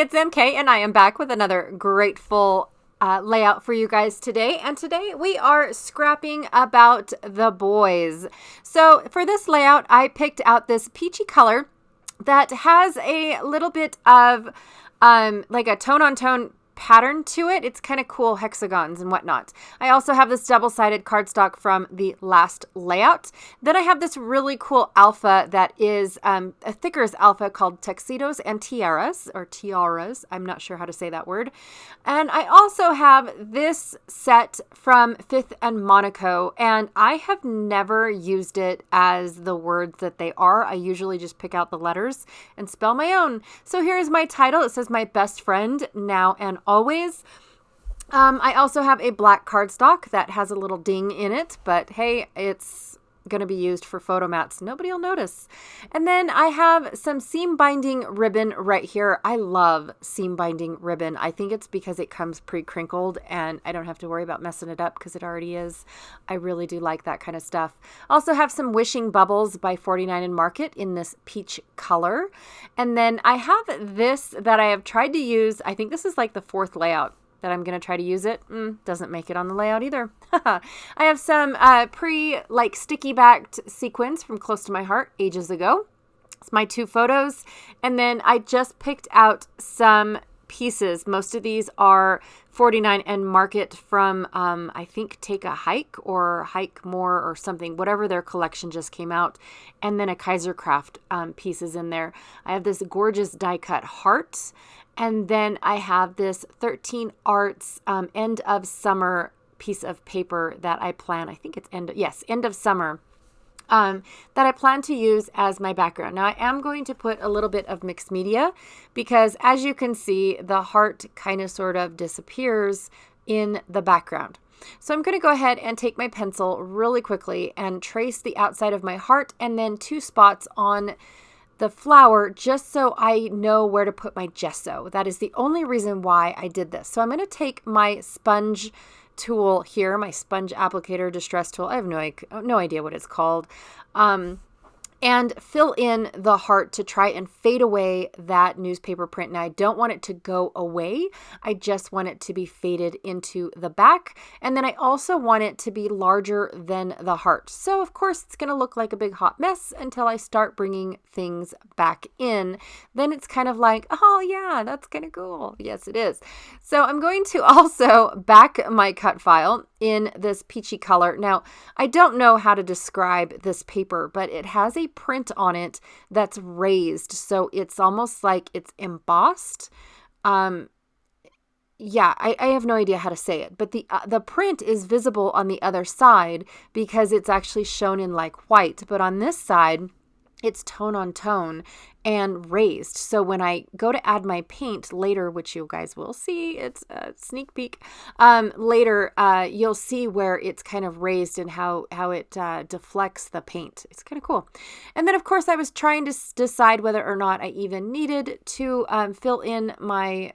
it's MK, and I am back with another grateful layout for you guys today. And today we are scrapping about the boys. So for this layout, I picked out this peachy color that has a little bit of like a tone-on-tone pattern to it. It's kind of cool, hexagons and whatnot. I also have this double-sided cardstock from the last layout. Then I have this really cool alpha that is a Thickers alpha called Tuxedos and Tiaras, or Tiaras. I'm not sure how to say that word. And I also have this set from Fifth and Monaco, and I have never used it as the words that they are. I usually just pick out the letters and spell my own. So here is my title. It says My Best Friend, Now and Always. I also have a black cardstock that has a little ding in it, but hey, it's going to be used for photo mats. Nobody will notice. And then I have some seam binding ribbon right here. I love seam binding ribbon. I think it's because it comes pre-crinkled and I don't have to worry about messing it up because it already is. I really do like that kind of stuff. Also have some Wishing Bubbles by 49 and Market in this peach color. And then I have this that I have tried to use. I think this is like the fourth layout that I'm going to try to use it. Doesn't make it on the layout either. I have some sticky backed sequins from Close to My Heart ages ago. It's my two photos. And then I just picked out some pieces. Most of these are 49 and Market from, I think, Take a Hike or Hike More or something, whatever their collection just came out. And then a Kaisercraft pieces in there. I have this gorgeous die cut heart. And then I have this 13 Arts end of summer piece of paper that I plan, I think it's end of summer, that I plan to use as my background. Now I am going to put a little bit of mixed media because as you can see, the heart kind of sort of disappears in the background. So I'm going to go ahead and take my pencil really quickly and trace the outside of my heart and then two spots on the flower just so I know where to put my gesso. That is the only reason why I did this. So I'm going to take my sponge tool here, my sponge applicator distress tool. I have no idea what it's called. And fill in the heart to try and fade away that newspaper print. Now, I don't want it to go away. I just want it to be faded into the back. And then I also want it to be larger than the heart. So, of course, it's going to look like a big hot mess until I start bringing things back in. Then it's kind of like, oh, yeah, that's kind of cool. Yes, it is. So I'm going to also back my cut file in this peachy color. Now, I don't know how to describe this paper, but it has a print on it that's raised. So it's almost like it's embossed. I have no idea how to say it, but the print is visible on the other side because it's actually shown in like white, but on this side, it's tone on tone and raised. So when I go to add my paint later, which you guys will see, it's a sneak peek, later you'll see where it's kind of raised and how it deflects the paint. It's kind of cool. And then of course I was trying to decide whether or not I even needed to fill in my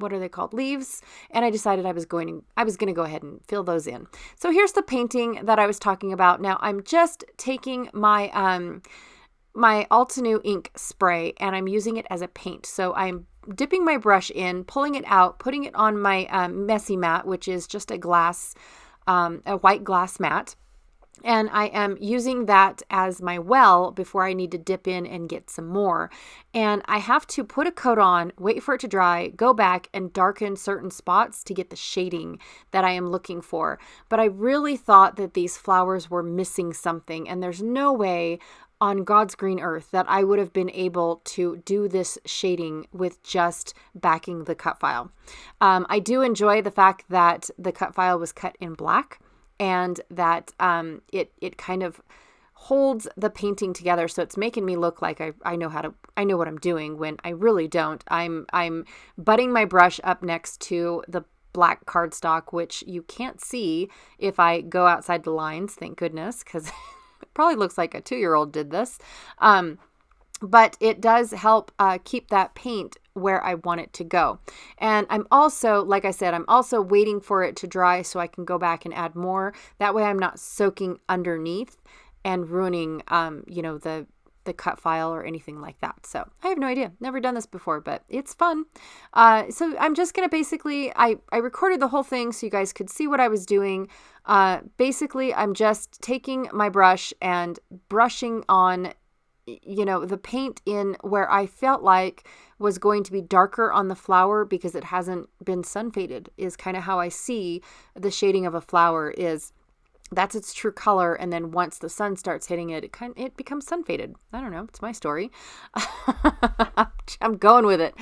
what are they called? Leaves. And I decided I was going to go ahead and fill those in. So here's the painting that I was talking about. Now I'm just taking my my Altenew ink spray and I'm using it as a paint. So I'm dipping my brush in, pulling it out, putting it on my messy mat, which is just a white glass mat. And I am using that as my well before I need to dip in and get some more. And I have to put a coat on, wait for it to dry, go back and darken certain spots to get the shading that I am looking for. But I really thought that these flowers were missing something, and there's no way on God's green earth that I would have been able to do this shading with just backing the cut file. I do enjoy the fact that the cut file was cut in black, and that it kind of holds the painting together. So it's making me look like I know what I'm doing when I really don't. I'm butting my brush up next to the black cardstock, which you can't see if I go outside the lines, thank goodness, because it probably looks like a 2-year-old did this. But it does help keep that paint where I want it to go. And I'm also, like I said, I'm also waiting for it to dry so I can go back and add more. That way I'm not soaking underneath and ruining, the the cut file or anything like that. So I have no idea. Never done this before, but it's fun. So I'm just going to basically, I recorded the whole thing so you guys could see what I was doing. Basically, I'm just taking my brush and brushing on, the paint in where I felt like was going to be darker on the flower because it hasn't been sun faded, is kind of how I see the shading of a flower is. That's its true color, and then once the sun starts hitting it, it becomes sun faded. I don't know. It's my story. I'm going with it.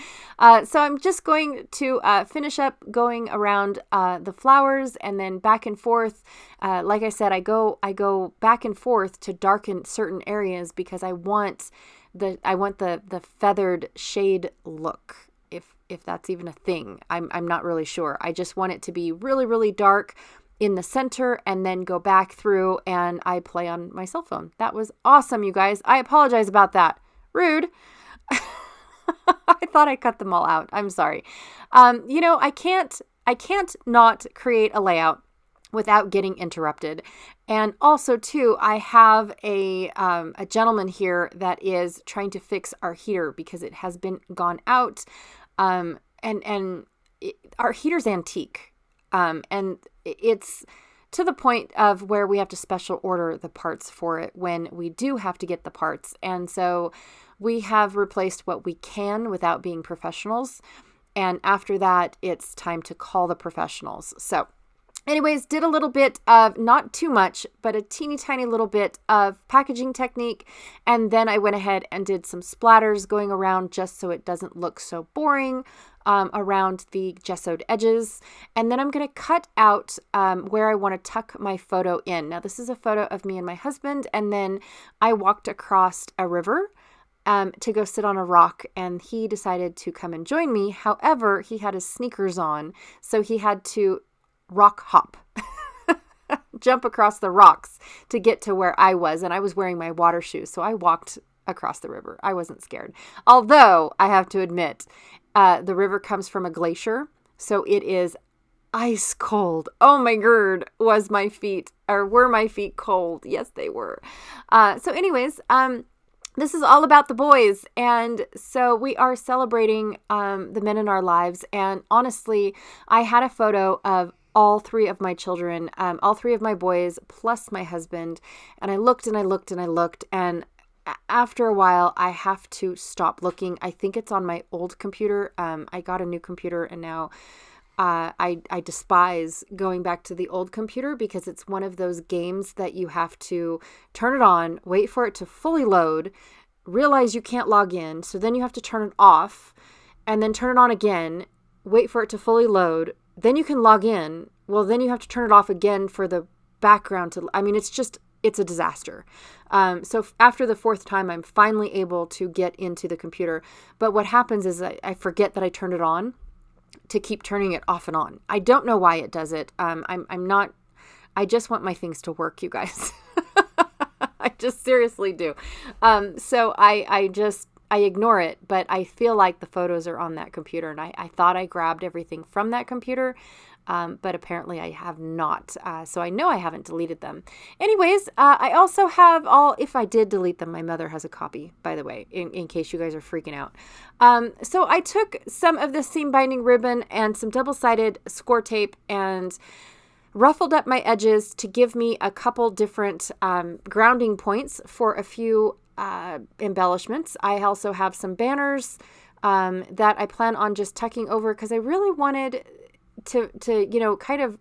So I'm just going to finish up going around the flowers and then back and forth. Like I said, I go back and forth to darken certain areas because I want the feathered shade look. If that's even a thing, I'm not really sure. I just want it to be really, really dark in the center and then go back through, and I play on my cell phone. That was awesome, you guys. I apologize about that. Rude. I thought I cut them all out. I'm sorry. I can't not create a layout without getting interrupted. And also too, I have a gentleman here that is trying to fix our heater because it has been gone out. Our heater's antique. And it's to the point of where we have to special order the parts for it when we do have to get the parts. And so we have replaced what we can without being professionals. And after that, it's time to call the professionals. So anyways, did a little bit of, not too much, but a teeny tiny little bit of packaging technique. And then I went ahead and did some splatters going around just so it doesn't look so boring around the gessoed edges. And then I'm going to cut out where I want to tuck my photo in. Now, this is a photo of me and my husband. And then I walked across a river to go sit on a rock, and he decided to come and join me. However, he had his sneakers on, so he had to rock hop, jump across the rocks to get to where I was. And I was wearing my water shoes, so I walked across the river. I wasn't scared. Although I have to admit, the river comes from a glacier, so it is ice cold. Oh my god, were my feet cold? Yes, they were. So anyways, this is all about the boys. And so we are celebrating the men in our lives. And honestly, I had a photo of all three of my children, all three of my boys, plus my husband. And I looked and I looked and I looked. And after a while, I have to stop looking. I think it's on my old computer. I got a new computer, and now I despise going back to the old computer because it's one of those games that you have to turn it on, wait for it to fully load, realize you can't log in, so then you have to turn it off, and then turn it on again, wait for it to fully load, then you can log in. Well, then you have to turn it off again for the background to, it's a disaster. So after the fourth time, I'm finally able to get into the computer. But what happens is I forget that I turned it on to keep turning it off and on. I don't know why it does it. I just want my things to work, you guys. I just seriously do. So I ignore it, but I feel like the photos are on that computer, and I thought I grabbed everything from that computer, but apparently I have not. So I know I haven't deleted them. Anyways, I also have if I did delete them, my mother has a copy, by the way, in case you guys are freaking out. So I took some of the seam binding ribbon and some double-sided score tape and ruffled up my edges to give me a couple different grounding points for a few embellishments. I also have some banners that I plan on just tucking over because I really wanted to kind of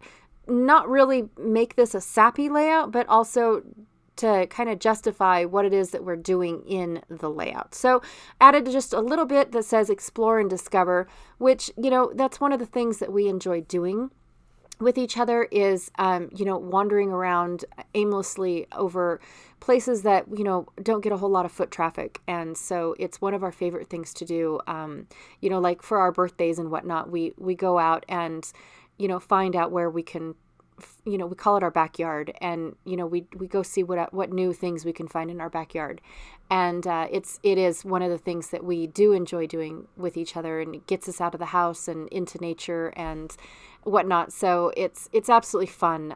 not really make this a sappy layout, but also to kind of justify what it is that we're doing in the layout. So added just a little bit that says explore and discover, which, that's one of the things that we enjoy doing with each other is, wandering around aimlessly over places that, don't get a whole lot of foot traffic. And so it's one of our favorite things to do. Like for our birthdays and whatnot, we go out and, find out where we can, we call it our backyard, and, we go see what new things we can find in our backyard. And it is one of the things that we do enjoy doing with each other, and it gets us out of the house and into nature and whatnot. So it's absolutely fun.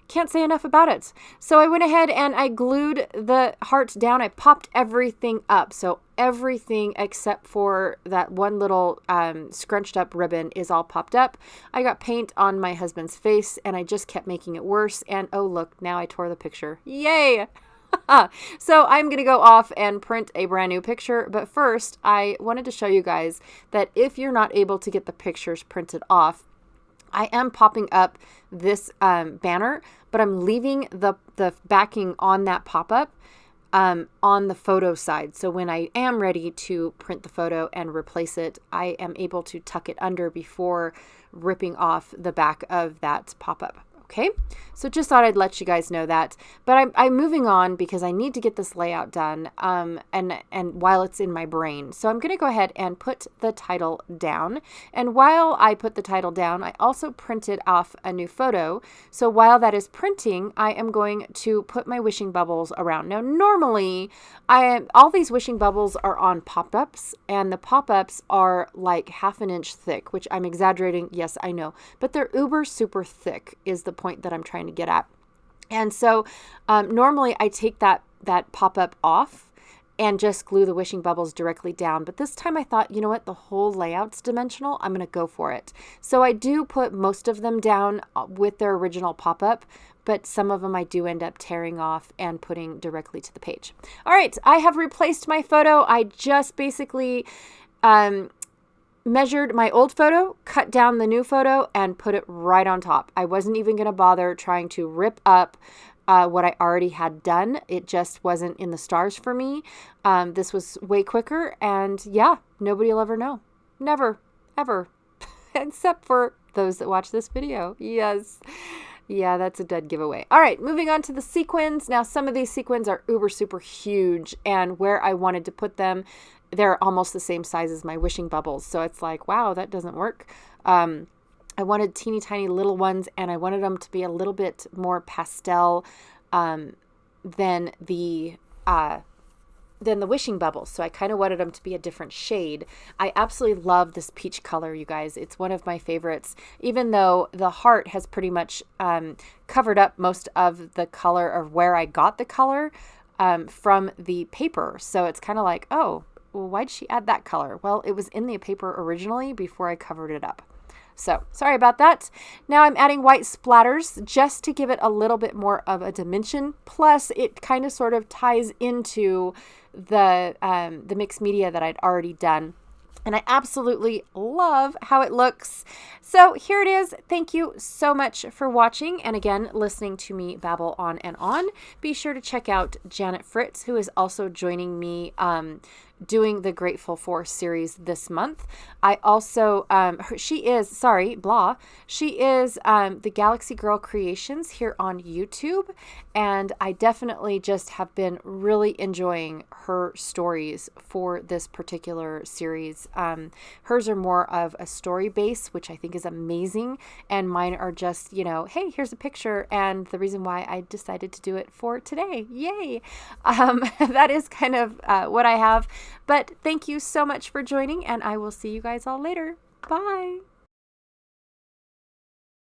Can't say enough about it. So I went ahead and I glued the hearts down. I popped everything up. So everything except for that one little scrunched up ribbon is all popped up. I got paint on my husband's face and I just kept making it worse. And oh, look, now I tore the picture. Yay! So I'm going to go off and print a brand new picture. But first, I wanted to show you guys that if you're not able to get the pictures printed off, I am popping up this banner, but I'm leaving the backing on that pop-up on the photo side. So when I am ready to print the photo and replace it, I am able to tuck it under before ripping off the back of that pop-up. Okay, so just thought I'd let you guys know that. But I'm moving on because I need to get this layout done and while it's in my brain. So I'm going to go ahead and put the title down. And while I put the title down, I also printed off a new photo. So while that is printing, I am going to put my wishing bubbles around. Now, normally, all these wishing bubbles are on pop-ups, and the pop-ups are like 1/2 inch thick, which I'm exaggerating. Yes, I know, but they're uber super thick is the point that I'm trying to get at. And so normally I take that pop-up off and just glue the wishing bubbles directly down. But this time I thought, you know what, the whole layout's dimensional. I'm going to go for it. So I do put most of them down with their original pop-up, but some of them I do end up tearing off and putting directly to the page. All right, I have replaced my photo. I just basically measured my old photo, cut down the new photo, and put it right on top. I wasn't even going to bother trying to rip up what I already had done. It just wasn't in the stars for me. This was way quicker, and yeah, nobody will ever know. Never, ever, except for those that watch this video. Yes. Yeah, that's a dead giveaway. All right, moving on to the sequins. Now, some of these sequins are uber super huge, and where I wanted to put them, they're almost the same size as my wishing bubbles. So it's like, wow, that doesn't work. I wanted teeny tiny little ones, and I wanted them to be a little bit more pastel than the wishing bubbles. So I kind of wanted them to be a different shade. I absolutely love this peach color, you guys. It's one of my favorites, even though the heart has pretty much covered up most of the color of where I got the color from the paper. So it's kind of like, oh, well, why'd she add that color? Well, it was in the paper originally before I covered it up. So sorry about that. Now I'm adding white splatters just to give it a little bit more of a dimension. Plus it kind of sort of ties into the mixed media that I'd already done. And I absolutely love how it looks. So here it is. Thank you so much for watching. And again, listening to me babble on and on. Be sure to check out Janet Fritz, who is also joining me doing the Grateful For series this month. I also, she is the Galaxy Girl Creations here on YouTube. And I definitely just have been really enjoying her stories for this particular series. Hers are more of a story base, which I think is amazing. And mine are just, hey, here's a picture. And the reason why I decided to do it for today. Yay. That is kind of what I have. But thank you so much for joining, and I will see you guys all later. Bye.